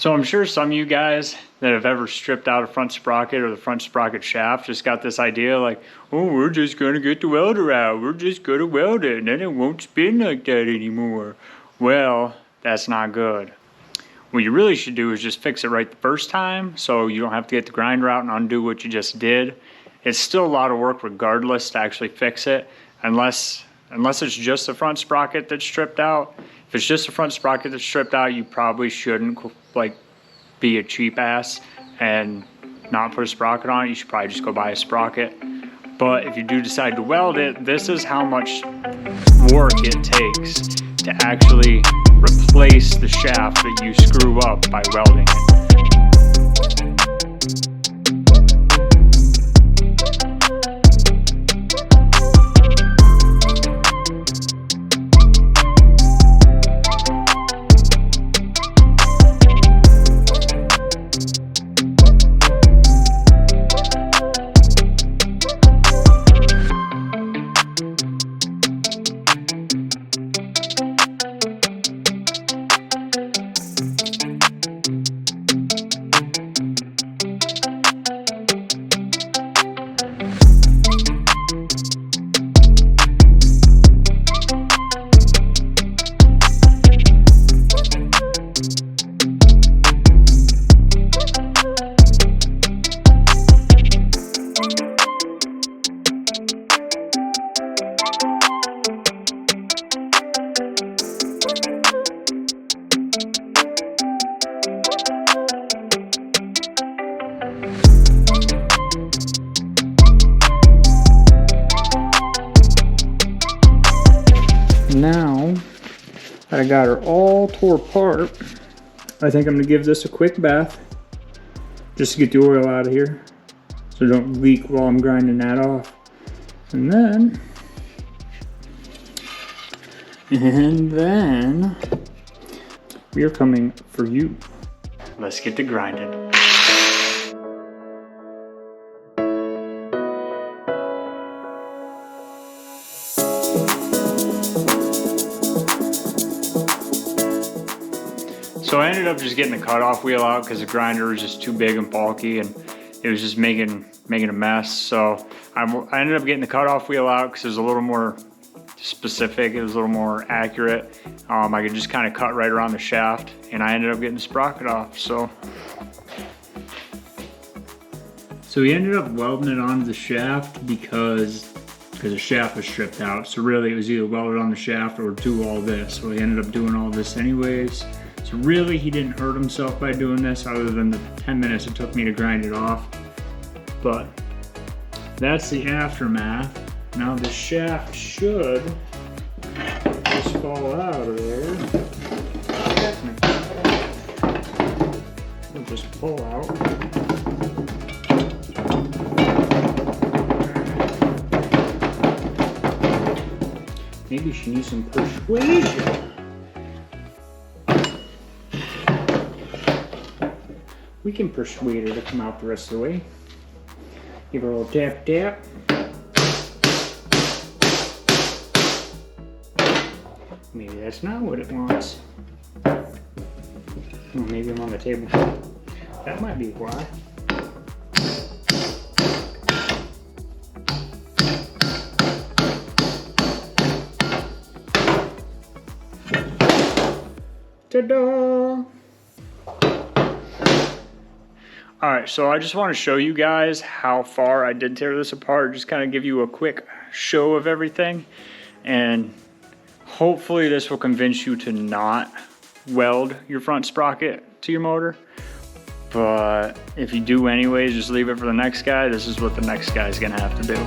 So I'm sure some of you guys that have ever stripped out a front sprocket or the front sprocket shaft just got this idea like, oh, we're just going to get the welder out. We're just going to weld it and then it won't spin like that anymore. Well, that's not good. What you really should do is just fix it right the first time so you don't have to get the grinder out and undo what you just did. It's still a lot of work regardless to actually fix it unless it's just the front sprocket that's stripped out. If it's just the front sprocket that's stripped out, you probably shouldn't like be a cheap ass and not put a sprocket on it. You should probably just go buy a sprocket. But if you do decide to weld it, this is how much work it takes to actually replace the shaft that you screw up by welding it. Now that I got her all tore apart, I think I'm gonna give this a quick bath just to get the oil out of here so it don't leak while I'm grinding that off. And then we are coming for you. Let's get to grinding. So I ended up just getting the cutoff wheel out because the grinder was just too big and bulky and it was just making a mess. So I ended up getting the cutoff wheel out because it was a little more specific, it was a little more accurate. I could just kind of cut right around the shaft and I ended up getting the sprocket off. So we ended up welding it onto the shaft because the shaft was stripped out. So really it was either welded on the shaft or do all this. So we ended up doing all this anyways. So really he didn't hurt himself by doing this other than the 10 minutes it took me to grind it off. But that's the aftermath. Now the shaft should just fall out of there. It'll just pull out. Maybe she needs some persuasion. We can persuade her to come out the rest of the way. Give her a little tap tap. Maybe that's not what it wants. Well, maybe I'm on the table. That might be why. Ta-da! Alright, so I just want to show you guys how far I did tear this apart, just kind of give you a quick show of everything, and hopefully this will convince you to not weld your front sprocket to your motor. But if you do anyways, just leave it for the next guy. This is what the next guy is going to have to do.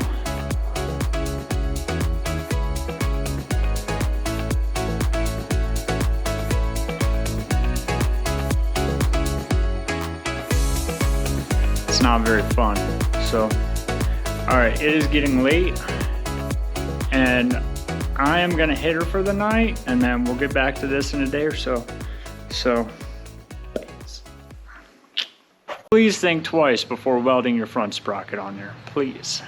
Not very fun. So all right, it is getting late and I am gonna hit her for the night and then we'll get back to this in a day or so. So please think twice before welding your front sprocket on there, please.